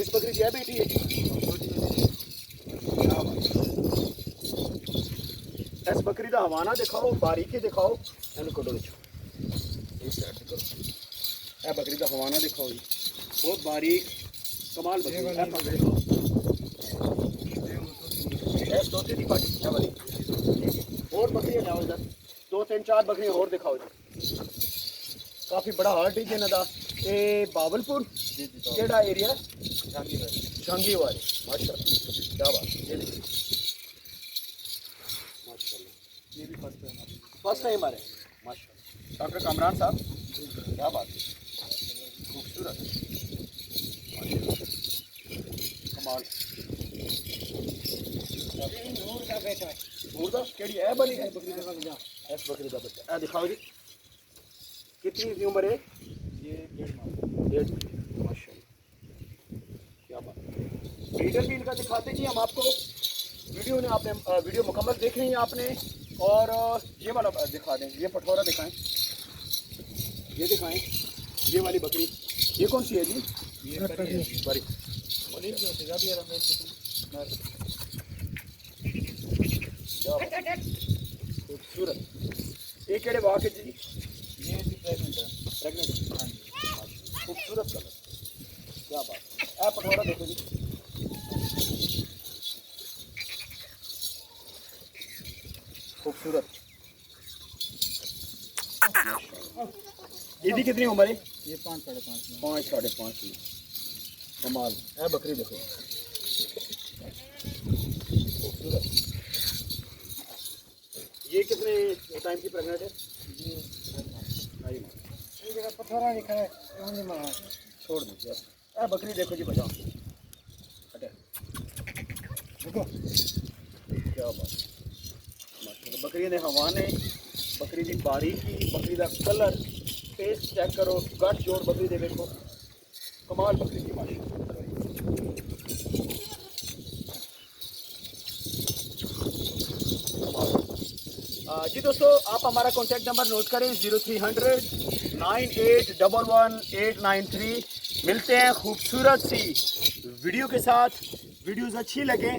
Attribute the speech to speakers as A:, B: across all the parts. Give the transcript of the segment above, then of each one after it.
A: इस बकरी की है बेटी है क्या बात है। इस बकरी का हवाना दिखाओ बारीकी दिखाओ इन कड़ो इस साइड से करो ए बकरी का हवाना दिखाओ जी बहुत बारीक कमाल बकरी है इस तोते की पार्टी क्या वाली और बकरियां जाओ इधर 2 3 4 बकरियां और दिखाओ जी काफी बड़ा हार्ट है इन्हां ए बावलपुर केड़ा एरिया झांगी वाले माशाल्लाह क्या बात है ये देखिए माशाल्लाह
B: ये भी फर्स्ट है हमारी।
A: फर्स्ट टाइम आ रहे हैं माशाल्लाह डॉक्टर कामरान साहब क्या बात है खूबसूरत माशाल्लाह कमाल नूर का बेटा नूर का केड़ी है बनी है बकरी का बच्चा इस बकरी का बच्चा ए दिखाओ जी कितनी की उम्र है
B: ये 1.5 माह।
A: माशाल्लाह क्या बात है ब्रीडर भी इनका दिखाते जी हम आपको वीडियो ने आपने वीडियो मुकम्मल देख ली है आपने और ये वाला दिखा दें ये पठौरा दिखाएं ये दिखाएं ये वाली बकरी ये कौन सी है जी
B: ये परी है।
A: बड़ी
B: पनीर जो होगा भी मेल चिकन नर।
A: क्या बात है। खूबसूरत ये केड़े वाक है जी
B: ये भी प्रेगनेंट है।
A: प्रेगनेंट
B: हाँ जी।
A: खूबसूरत कलर क्या बात है पठौरा देखो जी खूबसूरत इसकी कितनी उम्र है
B: ये 5 साढ़े 5 में।
A: 5 साढ़े 5 में कमाल है बकरी देखो खूबसूरत ये कितने टाइम की प्रेगनेंट है
B: ये
A: ढाई माह
B: ये जगह पथरा लिखा है only माह।
A: छोड़ दीजिए ए बकरी देखो जी बजाओ हटे
B: देखो
A: क्या बात है माशाल्लाह बकरी ने हवाने बकरी की बारीकी बकरी का कलर टेस्ट चेक करो गट जोड़ बकरी दे देखो कमाल बकरी की माशाल्लाह जी दोस्तों आप हमारा कॉन्टैक्ट नंबर नोट करें 0300 98118993 मिलते हैं खूबसूरत सी वीडियो के साथ वीडियोस अच्छी लगे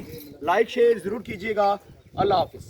A: लाइक शेयर ज़रूर कीजिएगा अल्लाह हाफिज़